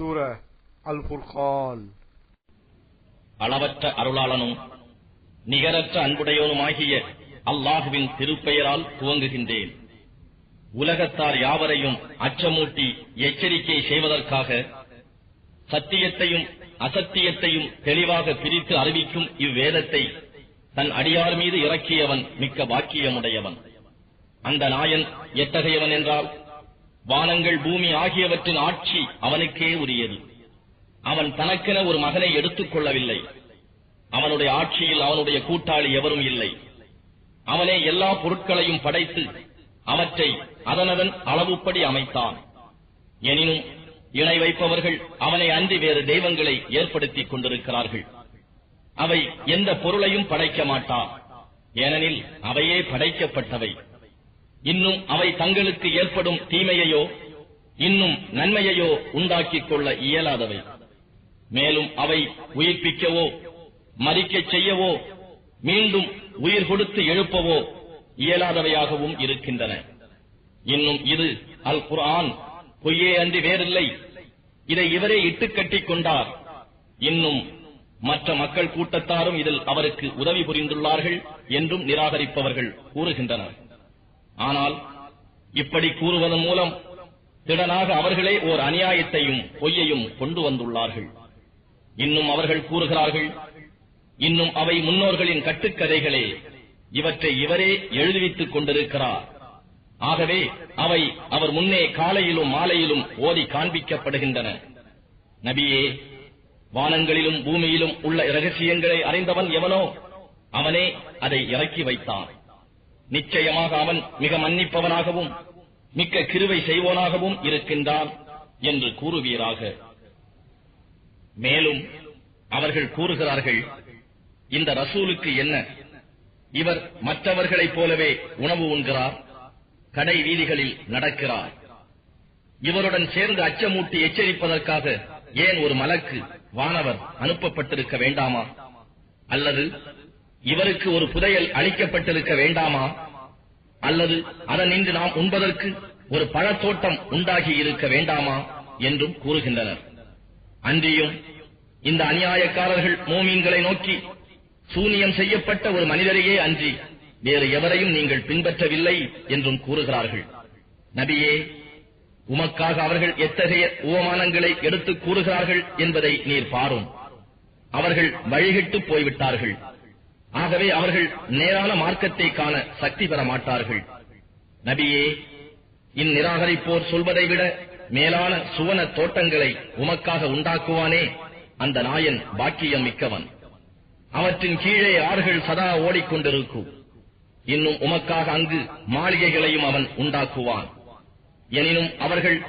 சூரா அல் ஃபுர்கான். அளவற்ற அருளாளனும் நிகரற்ற அன்புடையவனுமாகிய அல்லாஹுவின் திருப்பெயரால் துவங்குகின்றேன். உலகத்தார் யாவரையும் அச்சமூட்டி எச்சரிக்கை செய்வதற்காக சத்தியத்தையும் அசத்தியத்தையும் தெளிவாக பிரித்து அறிவிக்கும் இவ்வேதத்தை தன் அடியார் மீது இறக்கியவன் மிக்க பாக்கியமுடையவன். அந்த நாயன் எத்தகையவன் என்றால், வானங்கள் பூமி ஆகியவற்றின் ஆட்சி அவனுக்கே உரியது. அவன் தனக்கென ஒரு மகனை எடுத்துக் கொள்ளவில்லை. அவனுடைய ஆட்சியில் அவனுடைய கூட்டாளி எவரும் இல்லை. அவனே எல்லா பொருட்களையும் படைத்து அவற்றை அதனதன் அளவுப்படி அமைத்தான். எனினும் இணை வைப்பவர்கள் அவனை அன்றி வேறு தெய்வங்களை ஏற்படுத்திக் கொண்டிருக்கிறார்கள். அவை எந்த பொருளையும் படைக்க மாட்டா, ஏனெனில் அவையே படைக்கப்பட்டவை. இன்னும் அவை தங்களுக்கு ஏற்படும் தீமையையோ இன்னும் நன்மையையோ உண்டாக்கிக் கொள்ள இயலாதவை. மேலும் அவை உயிர்ப்பிக்கவோ மரிக்கச் செய்யவோ மீண்டும் உயிர் கொடுத்து எழுப்பவோ இயலாதவையாகவும் இருக்கின்றன. இன்னும் இது அல் குர்ஆன் பொய்யே அன்றி வேறில்லை. இதை இவரே இட்டுக்கட்டிக் கொண்டார். இன்னும் மற்ற மக்கள் கூட்டத்தாரும் இதில் அவருக்கு உதவி புரிந்துள்ளார்கள் என்றும் நிராகரிப்பவர்கள் கூறுகின்றனர். ஆனால் இப்படி கூறுவதன் மூலம் திடனாக அவர்களே ஓர் அநியாயத்தையும் பொய்யையும் கொண்டு வந்துள்ளார்கள். இன்னும் அவர்கள் கூறுகிறார்கள், இன்னும் அவை முன்னோர்களின் கட்டுக்கதைகளே, இவற்றை இவரே எழுதுவித்துக் கொண்டிருக்கிறார். ஆகவே அவை அவர் முன்னே காலையிலும் மாலையிலும் ஓதி காண்பிக்கப்படுகின்றன. நபியே, வானங்களிலும் பூமியிலும் உள்ள இரகசியங்களை அறிந்தவன் எவனோ அவனே அதை இறக்கி வைத்தான். நிச்சயமாக அவன் மிக மன்னிப்பவனாகவும் மிக்க கிருபை செய்வோனாகவும் இருக்கின்றான் என்று கூறுவீராக. மேலும் அவர்கள் கூறுகிறார்கள், இந்த ரசூலுக்கு என்ன? இவர் மற்றவர்களைப் போலவே உணவு உண்கிறார், கடை வீதிகளில் நடக்கிறார். இவருடன் சேர்ந்து அச்சமூட்டி எச்சரிப்பதற்காக ஏன் ஒரு மலக்கு வானவர் அனுப்பப்பட்டிருக்க வேண்டாமா? அல்லது இவருக்கு ஒரு புதையல் அளிக்கப்பட்டிருக்க வேண்டாமா? அல்லது அதனின்று நாம் உண்பதற்கு ஒரு பழத்தோட்டம் உண்டாகி இருக்க வேண்டாமா என்றும் கூறுகின்றனர். அன்றியும் இந்த அநியாயக்காரர்கள் மோமீன்களை நோக்கி, சூனியம் செய்யப்பட்ட ஒரு மனிதரையே அன்றி வேறு எவரையும் நீங்கள் பின்பற்றவில்லை என்றும் கூறுகிறார்கள். நபியே, உமக்காக அவர்கள் எத்தகைய உவமானங்களை எடுத்துக் கூறுகிறார்கள் என்பதை நீர் பாரும். அவர்கள் வழிகிட்டு போய்விட்டார்கள். ஆகவே அவர்கள் நேரான மார்க்கத்தை காண சக்தி பெற மாட்டார்கள். நபியே, இந்நிராகரிப்போர் சொல்வதை விட மேலான சுவன தோட்டங்களை உமக்காக உண்டாக்குவானே, அந்த நாயன் பாக்கியம் மிக்கவன். அவற்றின் கீழே ஆறுகள் சதா ஓடிக்கொண்டிருக்கும். இன்னும் உமக்காக அங்கு மாளிகைகளையும் அவன் உண்டாக்குவான். எனினும் அவர்கள்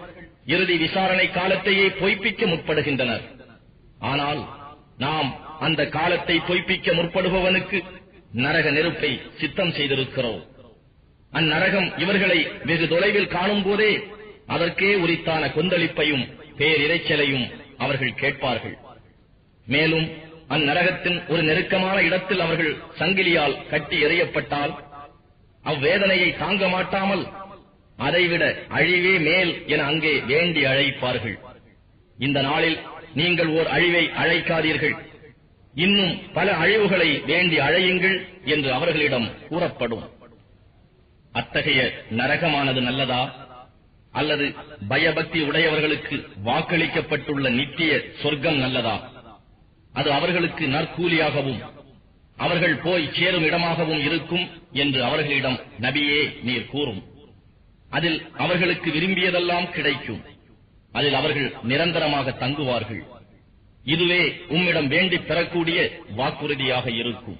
இறுதி விசாரணை காலத்தையே பொய்ப்பிக்க முற்படுகின்றனர். ஆனால் நாம் அந்த காலத்தை பொய்ப்பிக்க முற்படுபவனுக்கு நரக நெருப்பை சித்தம் செய்திருக்கிறோம். அந்நரகம் இவர்களை வெகு தொலைவில் காணும் போதே அதற்கே உரித்தான கொந்தளிப்பையும் பேரிரைச்சலையும் அவர்கள் கேட்பார்கள். மேலும் அந்நரகத்தின் ஒரு நெருக்கமான இடத்தில் அவர்கள் சங்கிலியால் கட்டி எறியப்பட்டால் அவ்வேதனையை தாங்க மாட்டாமல் அதைவிட அழிவே மேல் என அங்கே வேண்டி அழைப்பார்கள். இந்த நாளில் நீங்கள் ஓர் அழிவை அழைக்காதீர்கள், இன்னும் பல அழிவுகளை வேண்டி அழையுங்கள் என்று அவர்களிடம் கூறப்படும். அத்தகைய நரகமானது நல்லதா? அல்லது பயபக்தி உடையவர்களுக்கு வாக்களிக்கப்பட்டுள்ள நித்திய சொர்க்கம் நல்லதா? அது அவர்களுக்கு நற்கூலியாகவும் அவர்கள் போய் சேரும் இடமாகவும் இருக்கும் என்று அவர்களிடம் நபியே நீர் கூறும். அதில் அவர்களுக்கு விரும்பியதெல்லாம் கிடைக்கும். அதில் அவர்கள் நிரந்தரமாக தங்குவார்கள். இதுவே உம்மிடம் வேண்டி பெறக்கூடிய வாக்குறுதியாக இருக்கும்.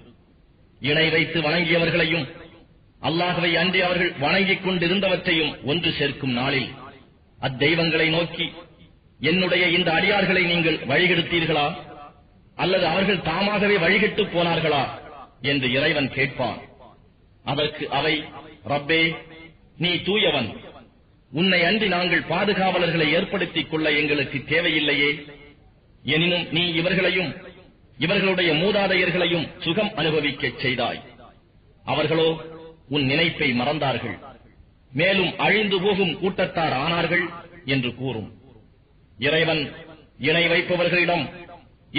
இணை வைத்து வணங்கியவர்களையும் அல்லாஹ்வை அன்றி அவர்கள் வணங்கிக் கொண்டிருந்தவற்றையும் ஒன்று சேர்க்கும் நாளில் அத்தெய்வங்களை நோக்கி, என்னுடைய இந்த அடியார்களை நீங்கள் வழிகெடுத்தீர்களா? அல்லது அவர்கள் தாமாகவே வழிகெட்டு போனார்களா என்று இறைவன் கேட்பான். அதற்கு அவை, ரப்பே, நீ தூயவன், உன்னை அன்றி நாங்கள் பாதுகாவலர்களை ஏற்படுத்திக் கொள்ள எங்களுக்கு தேவையில்லையே. எனினும் நீ இவர்களையும் இவர்களுடைய மூதாதையர்களையும் சுகம் அனுபவிக்கச் செய்தாய். அவர்களோ உன் நினைப்பை மறந்தார்கள், மேலும் அழிந்து போகும் கூட்டத்தார் ஆனார்கள் என்று கூறும். இறைவன் இணை வைப்பவர்களிடம்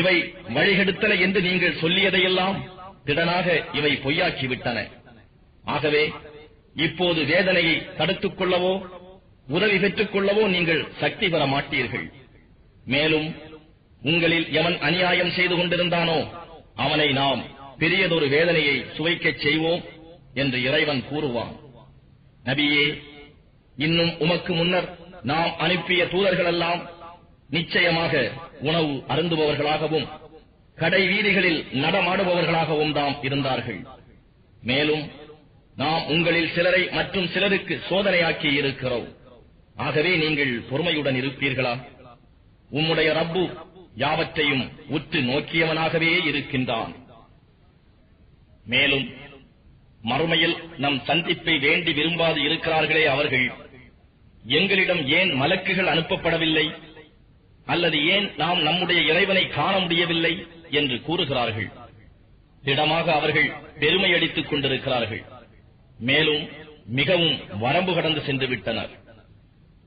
இவை வழிகெடுத்தன என்று நீங்கள் சொல்லியதையெல்லாம் திடனாக இவை பொய்யாக்கிவிட்டன. ஆகவே இப்போது வேதனையை தடுத்துக் கொள்ளவோ உதவி பெற்றுக் கொள்ளவோ நீங்கள் சக்தி பெற மாட்டீர்கள். மேலும் உங்களில் எவன் அநியாயம் செய்து கொண்டிருந்தானோ அவனை நாம் பெரியதொரு வேதனையை சுவைக்கச் செய்வோம் என்று இறைவன் கூறுவான். நபியே, இன்னும் உமக்கு முன்னர் நாம் அனுப்பிய தூதர்களெல்லாம் நிச்சயமாக உணவு அருந்துபவர்களாகவும் கடை வீதிகளில் நடமாடுபவர்களாகவும் தாம் இருந்தார்கள். மேலும் நாம் உங்களில் சிலரை மற்றும் சிலருக்கு சோதனையாக்கி இருக்கிறோம். ஆகவே நீங்கள் பொறுமையுடன் இருப்பீர்களா? உம்முடைய ரப்பு யாவற்றையும் உற்று நோக்கியவனாகவே இருக்கின்றான். மேலும் மறுமையில் நம் சந்திப்பை வேண்டி விரும்பாது இருக்கிறார்களே அவர்கள், எங்களிடம் ஏன் மலக்குகள் அனுப்பப்படவில்லை அல்லது ஏன் நாம் நம்முடைய இறைவனை காண முடியவில்லை என்று கூறுகிறார்கள். திடமாக அவர்கள் பெருமையடித்துக் கொண்டிருக்கிறார்கள். மேலும் மிகவும் வரம்பு கடந்து சென்று விட்டனர்.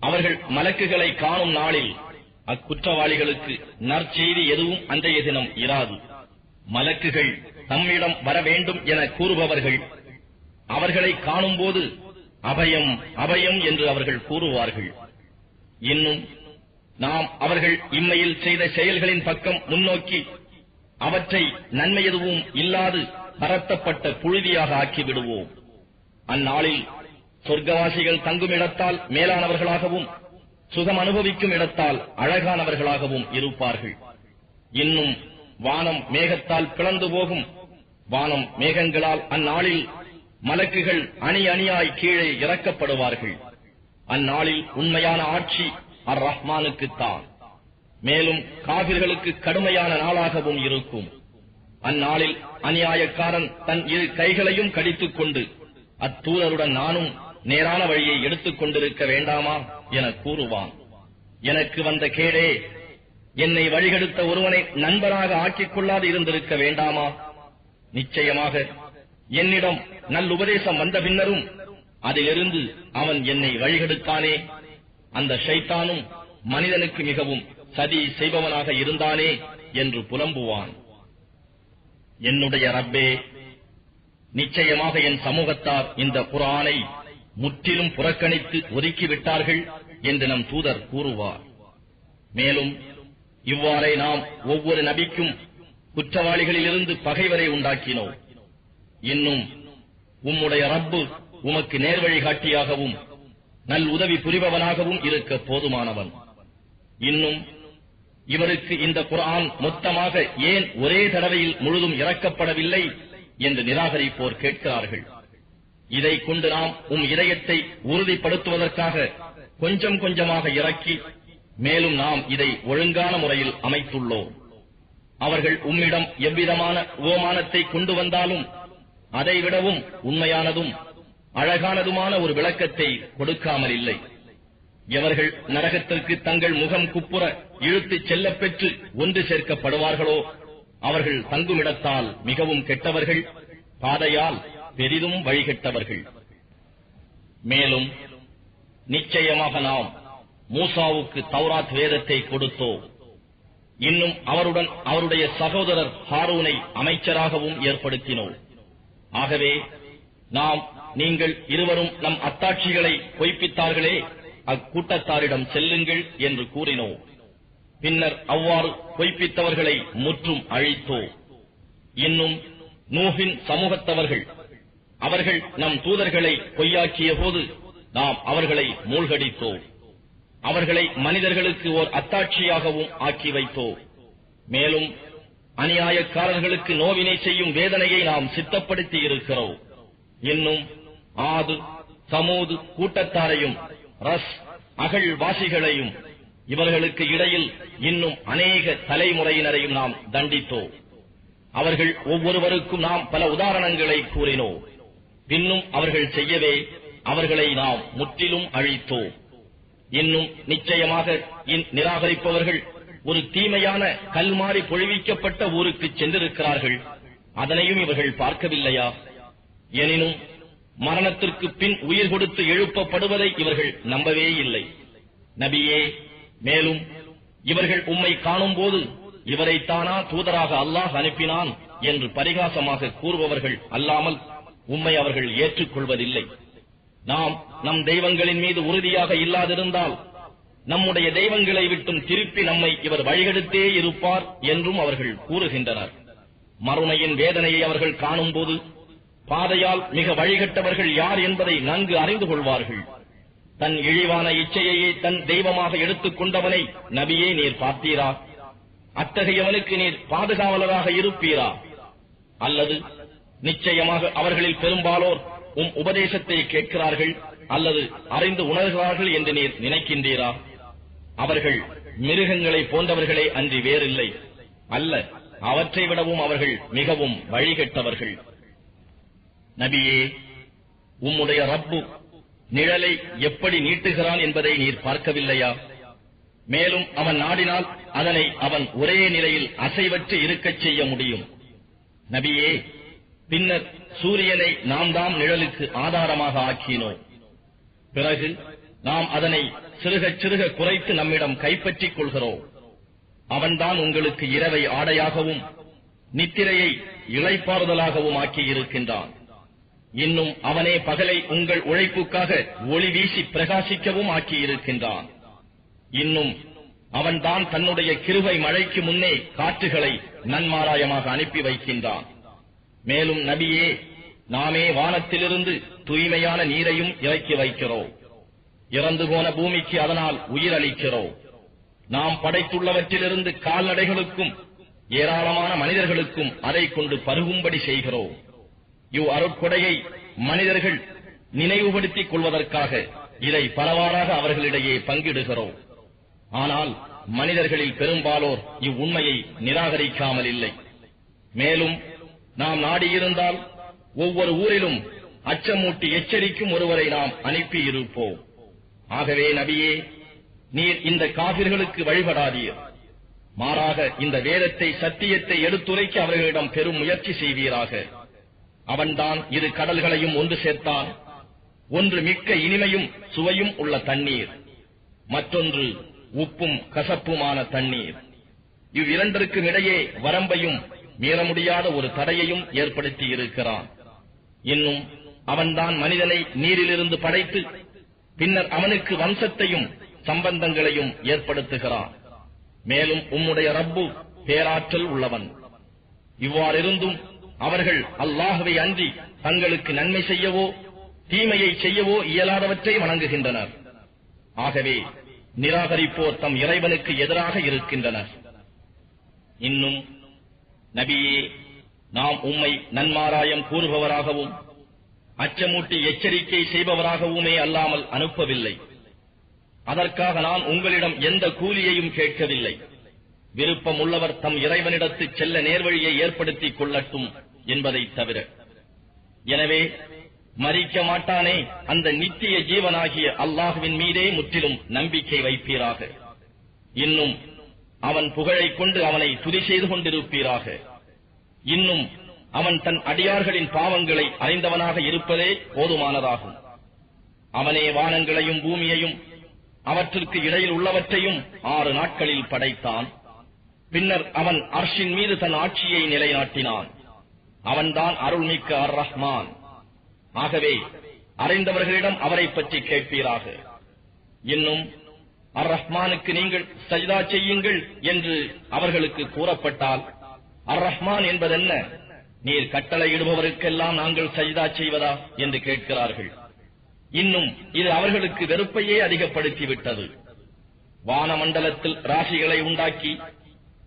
அவர்கள் மலக்குகளை காணும் நாளில் அக்குற்றவாளிகளுக்கு நற்செய்தி எதுவும் அன்றைய தினம் இராது. மலக்குகள் தம்மிடம் வர வேண்டும் என கூறுபவர்கள் அவர்களை காணும் போது அபயம் அபயம் என்று அவர்கள் கூறுவார்கள். இன்னும் நாம் அவர்கள் இம்மையில் செய்த செயல்களின் பக்கம் முன்னோக்கி அவற்றை நன்மை எதுவும் இல்லாது பரத்தப்பட்ட புழுதியாக ஆக்கிவிடுவோம். அந்நாளில் சொர்க்கவாசிகள் தங்கும் இடத்தால் மேலானவர்களாகவும் சுகம் அனுபவிக்கும் இடத்தால் அழகானவர்களாகவும் இருப்பார்கள். இன்னும் வானம் மேகத்தால் பிளந்து போகும். வானம் மேகங்களால் அந்நாளில் மலக்குகள் அணி அணியாய் கீழே இறக்கப்படுவார்கள். அந்நாளில் உண்மையான ஆட்சி அர் ரஹ்மானுக்குத்தான். மேலும் காபிர்களுக்கு கடுமையான நாளாகவும் இருக்கும். அந்நாளில் அநியாயக்காரன் தன் இரு கைகளையும் கடித்துக் கொண்டு அத்தூதருடன் நானும் நேரான வழியை எடுத்துக் கொண்டிருக்க வேண்டாமா என கூறுவான். எனக்கு வந்த கேடே, என்னை வழிகெடுத்த ஒருவனை நண்பராக ஆக்கிக் கொள்ளாது இருந்திருக்க வேண்டாமா? நிச்சயமாக என்னிடம் நல்லுபதேசம் வந்த பின்னரும் அதிலிருந்து அவன் என்னை வழிகெடுத்தானே. அந்த ஷைத்தானும் மனிதனுக்கு மிகவும் சதி செய்பவனாக இருந்தானே என்று புலம்புவான். என்னுடைய ரப்பே, நிச்சயமாக என் சமூகத்தார் இந்த குர்ஆனை முற்றிலும் புறக்கணித்து ஒதுக்கிவிட்டார்கள் என்று நம் தூதர் கூறுவார். மேலும் இவ்வாறே நாம் ஒவ்வொரு நபிக்கும் குற்றவாளிகளிலிருந்து பகைவரை உண்டாக்கினோம். இன்னும் உம்முடைய ரப்பு உமக்கு நேர்வழி காட்டியாகவும் நல் உதவி புரிபவனாகவும் இருக்க போதுமானவன். இன்னும் இவருக்கு இந்த குர்ஆன் மொத்தமாக ஏன் ஒரே தடவையில் முழுதும் இறக்கப்படவில்லை என்று நிராகரிப்போர் கேட்கிறார்கள். இதை கொண்டு நாம் இதயத்தை உறுதிப்படுத்துவதற்காக கொஞ்சம் கொஞ்சமாக இறக்கி மேலும் நாம் இதை ஒழுங்கான முறையில் அமைத்துள்ளோம். அவர்கள் உம்மிடம் எவ்விதமான உபமானத்தை கொண்டு வந்தாலும் அதைவிடவும் உண்மையானதும் அழகானதுமான ஒரு விளக்கத்தை கொடுக்காமல் இல்லை. எவர்கள் நரகத்திற்கு தங்கள் முகம் குப்புற இழுத்துச் செல்லப் பெற்று ஒன்று சேர்க்கப்படுவார்களோ அவர்கள் தங்குமிடத்தால் மிகவும் கெட்டவர்கள், பாதையால் பெரிதும் வழிகெட்டவர்கள். மேலும் நிச்சயமாக நாம் மூசாவுக்கு தௌராத் வேதத்தை கொடுத்தோம். இன்னும் அவருடன் அவருடைய சகோதரர் ஹாரூனை அமைச்சராகவும் ஏற்படுத்தினோம். ஆகவே நாம் நீங்கள் இருவரும் நம் அத்தாட்சிகளை பொய்ப்பித்தார்களே, அக்கூட்டத்தாரிடம் செல்லுங்கள் என்று கூறினோம். பின்னர் அவ்வாறு பொய்ப்பித்தவர்களை முற்றும் அழித்தோம். இன்னும் நூஹின் சமூகத்தவர்கள் அவர்கள் நம் தூதர்களை பொய்யாக்கிய போது நாம் அவர்களை மூழ்கடித்தோம். அவர்களை மனிதர்களுக்கு ஓர் அத்தாட்சியாகவும் ஆக்கி வைத்தோம். மேலும் அநியாயக்காரர்களுக்கு நோவினை செய்யும் வேதனையை நாம் சித்தப்படுத்தி இருக்கிறோம். இன்னும் ஆது சமூது கூட்டத்தாரையும் ரஸ் அகழ் வாசிகளையும் இவர்களுக்கு இடையில் இன்னும் அநேக தலைமுறையினரையும் நாம் தண்டித்தோம். அவர்கள் ஒவ்வொருவருக்கும் நாம் பல உதாரணங்களை கூறினோம். பின்னும் அவர்கள் செய்யவே அவர்களை நாம் முற்றிலும் அழித்தோம். இன்னும் நிச்சயமாக நிராகரிப்பவர்கள் ஒரு தீமையான கல்மாறி பொழிவிக்கப்பட்ட ஊருக்கு சென்றிருக்கிறார்கள். அதனையும் இவர்கள் பார்க்கவில்லையா? எனினும் மரணத்திற்கு பின் உயிர் கொடுத்து எழுப்பப்படுவதை இவர்கள் நம்பவே இல்லை. நபியே, மேலும் இவர்கள் உம்மை காணும் போது இவரைத்தானா தூதராக அல்லாஹ் அனுப்பினான் என்று பரிகாசமாக கூறுபவர்கள் அல்லாமல் உம்மை அவர்கள் ஏற்றுக்கொள்வதில்லை. நாம் நம் தெய்வங்களின் மீது உறுதியாக இல்லாதிருந்தால் நம்முடைய தெய்வங்களை விட்டும் திருப்பி நம்மை இவர் வழிகெடுத்தே இருப்பார் என்றும் அவர்கள் கூறுகின்றனர். மறுமையின் வேதனையை அவர்கள் காணும் போது பாதையால் மிக வழிகட்டவர்கள் யார் என்பதை நன்கு அறிந்து கொள்வார்கள். தன் இழிவான இச்சையையே தன் தெய்வமாக எடுத்துக் கொண்டவனை நபியே நீர் பார்த்தீரா? அத்தகையவனுக்கு நீர் பாதுகாவலராக இருப்பீரா? அல்லது நிச்சயமாக அவர்களில் பெரும்பாலோர் உபதேசத்தை கேட்கிறார்கள் அல்லது அறிந்து உணர்கிறார்கள் என்று நீர் நினைக்கின்றீரா? அவர்கள் மிருகங்களை போன்றவர்களே அன்றி வேறில்லை. அல்ல, அவற்றை விடவும் அவர்கள் மிகவும் வழிகெட்டவர்கள். நபியே, உம்முடைய ரப்பு நிழலை எப்படி நீட்டுகிறான் என்பதை நீர் பார்க்கவில்லையா? மேலும் அவன் நாடினால் அதனை அவன் ஒரே நிலையில் அசைவற்று இருக்கச் செய்ய முடியும். நபியே, பின்னர் சூரியனை நாம் தாம் நிழலுக்கு ஆதாரமாக ஆக்கினோம். பிறகு நாம் அதனை சிறுக சிறுக குறைத்து நம்மிடம் கைப்பற்றிக் கொள்கிறோம். அவன்தான் உங்களுக்கு இரவை ஆடையாகவும் நித்திரையை இளைப்பாறுதலாகவும் ஆக்கியிருக்கின்றான். இன்னும் அவனே பகலை உங்கள் உழைப்புக்காக ஒளி வீசி பிரகாசிக்கவும் ஆக்கியிருக்கின்றான். இன்னும் அவன்தான் தன்னுடைய கிருபை மழைக்கு முன்னே காற்றுகளை நன்மாராயமாக அனுப்பி வைக்கின்றான். மேலும் நபியே, நாமே வானத்திலிருந்து தூய்மையான நீரையும் இறக்கி வைக்கிறோம். இறந்து போன பூமிக்கு அதனால் உயிரளிக்கிறோம். நாம் படைத்துள்ளவற்றிலிருந்து கால்நடைகளுக்கும் ஏராளமான மனிதர்களுக்கும் அதை கொண்டு பருகும்படி செய்கிறோம். இவ் அருட்கொடையை மனிதர்கள் நினைவுபடுத்திக் கொள்வதற்காக இதை பலவாறாக அவர்களிடையே பங்கிடுகிறோம். ஆனால் மனிதர்களில் பெரும்பாலோர் இவ்வுண்மையை நிராகரிக்காமல் இல்லை. மேலும் நாம் நாடியிருந்தால் ஒவ்வொரு ஊரிலும் அச்சமூட்டி எச்சரிக்கும் ஒருவரை நாம் அனுப்பியிருப்போம். ஆகவே நபியே, நீர் இந்த காபிர்களுக்கு வழிபடாதீர். மாறாக இந்த வேதத்தை சத்தியத்தை எடுத்துரைக்க அவர்களிடம் பெரும் முயற்சி செய்வீராக. அவன்தான் இரு கடல்களையும் ஒன்று சேர்த்தான். ஒன்று மிக்க இனிமையும் சுவையும் உள்ள தண்ணீர், மற்றொன்று உப்பும் கசப்புமான தண்ணீர். இவ்விரண்டிற்கும் இடையே வரம்பையும் மீற முடியாத ஒரு தடையையும் ஏற்படுத்தி இருக்கிறான். இன்னும் அவன்தான் மனிதனை நீரிலிருந்து படைத்து பின்னர் அவனுக்கு வம்சத்தையும் சம்பந்தங்களையும் ஏற்படுத்துகிறான். மேலும் உம்முடைய ரப்பு பேராற்றல் உள்ளவன். இவ்வாறிருந்தும் அவர்கள் அல்லாஹ்வை அன்றி தங்களுக்கு நன்மை செய்யவோ தீமையை செய்யவோ இயலாதவற்றை வணங்குகின்றனர். ஆகவே நிராகரிப்போர் தம் இறைவனுக்கு எதிராக இருக்கின்றனர். இன்னும் நபியே, நாம் உம்மை நன்மாராயம் கூறுபவராகவும் அச்சமூட்டி எச்சரிக்கை செய்பவராகவுமே அல்லாமல் அனுப்பவில்லை. அதற்காக நான் உங்களிடம் எந்த கூலியையும் கேட்கவில்லை. விருப்பம் உள்ளவர் தம் இறைவனிடத்து செல்ல நேர்வழியை ஏற்படுத்திக் கொள்ளட்டும் என்பதை தவிர. எனவே மரிக்க மாட்டானே அந்த நித்திய ஜீவனாகிய அல்லாஹ்வின் மீதே முற்றிலும் நம்பிக்கை வைப்பீராக. இன்னும் அவன் புகழைக் கொண்டு அவனை துதி செய்து கொண்டிருப்பீராக. இன்னும் அவன் தன் அடியார்களின் பாவங்களை அறிந்தவனாக இருப்பதே போதுமானதாகும். அவனே வானங்களையும் பூமியையும் அவற்றிற்கு இடையில் உள்ளவற்றையும் 6 நாட்களில் படைத்தான். பின்னர் அவன் அர்ஷின் மீது தன் ஆட்சியை நிலைநாட்டினான். அவன்தான் அருள்மிக்க அர் ரஹ்மான். ஆகவே அறிந்தவர்களிடம் அவரை பற்றி கேட்பீராக. இன்னும் அர் ரஹ்மானுக்கு நீங்கள் சஜ்தா செய்யுங்கள் என்று அவர்களுக்கு கூறப்பட்டால் அர் ரஹ்மான் என்பதென்ன? நீர் கட்டளையிடுபவருக்கெல்லாம் நாங்கள் சஜ்தா செய்வதா என்று கேட்கிறார்கள். இன்னும் இது அவர்களுக்கு வெறுப்பையே அதிகப்படுத்திவிட்டது. வானமண்டலத்தில் ராசிகளை உண்டாக்கி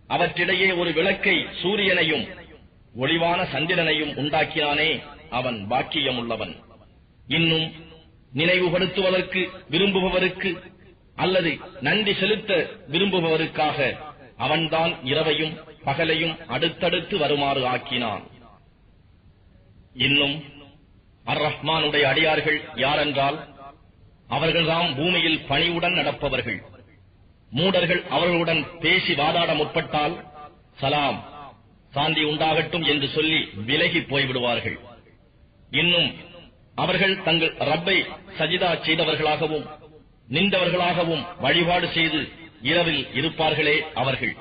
அவற்றிடையே ஒரு விளக்கை சூரியனையும் ஒளிவான சந்திரனையும் உண்டாக்கினானே, அவன் பாக்கியமுள்ளவன். இன்னும் நினைவுபடுத்துவதற்கு விரும்புபவருக்கு அல்லது நன்றி செலுத்த விரும்புபவருக்காக அவன்தான் இரவையும் பகலையும் அடுத்தடுத்து வருமாறு ஆக்கினான். இன்னும் அர் ரஹ்மானுடைய அடியார்கள் யாரென்றால் அவர்கள்தாம் பூமியில் பணிவுடன் நடப்பவர்கள். மூடர்கள் அவர்களுடன் பேசி வாதாட முற்பட்டால் சலாம், சாந்தி உண்டாகட்டும் என்று சொல்லி விலகி போய்விடுவார்கள். இன்னும் அவர்கள் தங்கள் ரப்பை சஜிதா செய்தவர்களாகவும் நின்றவர்களாகவும் வழிபாடு செய்து இரவில் இருப்பார்களே அவர்கள்.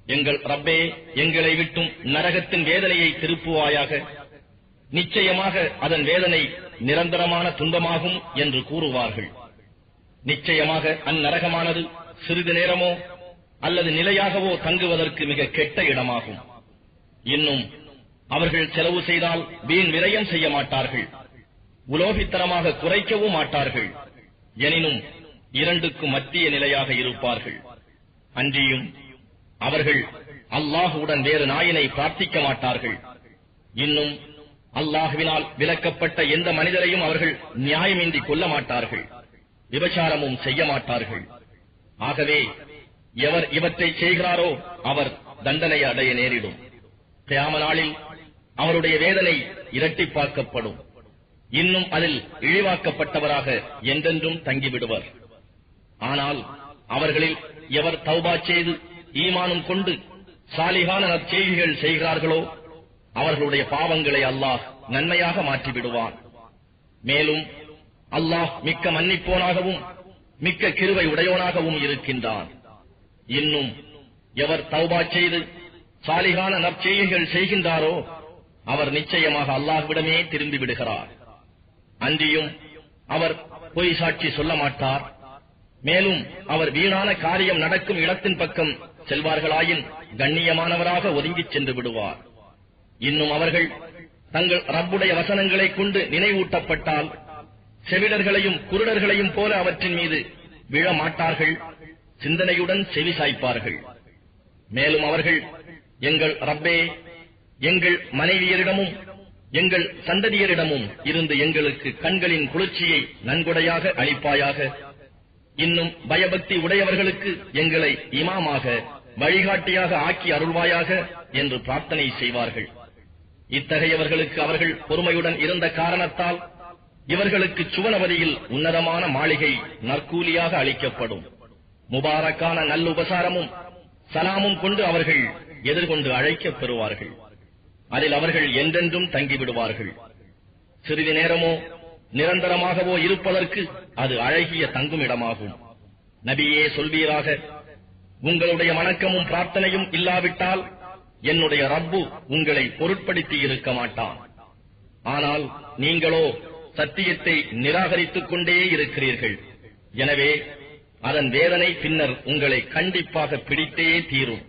எங்கள் ரப்பே, எங்களை விட்டும் நரகத்தின் வேதனையை திருப்புவாயாக. நிச்சயமாக அதன் வேதனை நிரந்தரமான துன்பமாகும் என்று கூறுவார்கள். நிச்சயமாக அந்நரகமானது சிறிது நேரமோ அல்லது நிலையாகவோ தங்குவதற்கு மிக கெட்ட இடமாகும். இன்னும் அவர்கள் செலவு செய்தால் வீண் விரயம் செய்ய மாட்டார்கள், உலோகித்தனமாக குறைக்கவும் மாட்டார்கள். எனினும் இரண்டுக்கும் மத்திய நிலையாக இருப்பார்கள். அன்றியும் அவர்கள் அல்லாஹுடன் வேறு நாயினை பிரார்த்திக்க மாட்டார்கள். இன்னும் அல்லாஹுவினால் விலக்கப்பட்ட எந்த மனிதரையும் அவர்கள் நியாயமின்றி கொல்ல மாட்டார்கள், விபச்சாரமும் செய்ய மாட்டார்கள். ஆகவே எவர் இவற்றை செய்கிறாரோ அவர் தண்டனை அடைய நேரிடும். கியாம நாளில் அவருடைய வேதனை இரட்டிப்பாக்கப்படும். இன்னும் அதில் இழிவாக்கப்பட்டவராக என்றென்றும் தங்கிவிடுவர். ஆனால் அவர்களில் எவர் தௌபா செய்து ஈமானும் கொண்டு சாலிகான நற்செய்திகள் செய்கிறார்களோ அவர்களுடைய பாவங்களை அல்லாஹ் நன்மையாக மாற்றிவிடுவான். மேலும் அல்லாஹ் மிக்க மன்னிப்போனாகவும் மிக்க கிருபை உடையோனாகவும் இருக்கின்றான். இன்னும் எவர் தௌபா செய்து சாலிகான நற்செய்திகள் செய்கின்றாரோ அவர் நிச்சயமாக அல்லாஹ்விடமே திரும்பி விடுகிறார். அன்றியும் அவர் பொய் சாட்சி சொல்ல மாட்டார். மேலும் அவர் வீணான காரியம் நடக்கும் இடத்தின் பக்கம் செல்வார்களாயின் கண்ணியமானவராக ஒதுங்கிச் சென்று விடுவார். இன்னும் அவர்கள் தங்கள் ரப்புடைய வசனங்களை கொண்டு நினைவூட்டப்பட்டால் செவிடர்களையும் குருடர்களையும் போல அவற்றின் மீது விழமாட்டார்கள், சிந்தனையுடன் செவி சாய்ப்பார்கள். மேலும் அவர்கள் எங்கள் ரப்பே, எங்கள் மனைவியரிடமும் எங்கள் சந்ததியரிடமும் இருந்து எங்களுக்கு கண்களின் குளிர்ச்சியை நன்கொடையாக அளிப்பாயாக. இன்னும் பயபக்தி உடையவர்களுக்கு எங்களை இமாமாக வழிகாட்டியாக ஆக்கி அருள்வாயாக என்று பிரார்த்தனை செய்வார்கள். இத்தகையவர்களுக்கு அவர்கள் பொறுமையுடன் இருந்த காரணத்தால் இவர்களுக்கு சுவனவதியில் உன்னதமான மாளிகை நற்கூலியாக அளிக்கப்படும். முபாரக்கான நல்லுபசாரமும் சலாமும் கொண்டு அவர்கள் எதிர்கொண்டு அழைக்கப் பெறுவார்கள். அதில் அவர்கள் என்றென்றும் தங்கிவிடுவார்கள். சிறிது நேரமோ நிரந்தரமாகவோ இருப்பதற்கு அது அழகிய தங்குமிடமாகும். நபியே சொல்வீராக, உங்களுடைய வணக்கமும் பிரார்த்தனையும் இல்லாவிட்டால் என்னுடைய ரப்பு உங்களை பொருட்படுத்தி இருக்க மாட்டான். ஆனால் நீங்களோ சத்தியத்தை நிராகரித்துக் கொண்டே இருக்கிறீர்கள். எனவே அதன் வேதனை பின்னர் உங்களை கண்டிப்பாக பிடித்தே தீரும்.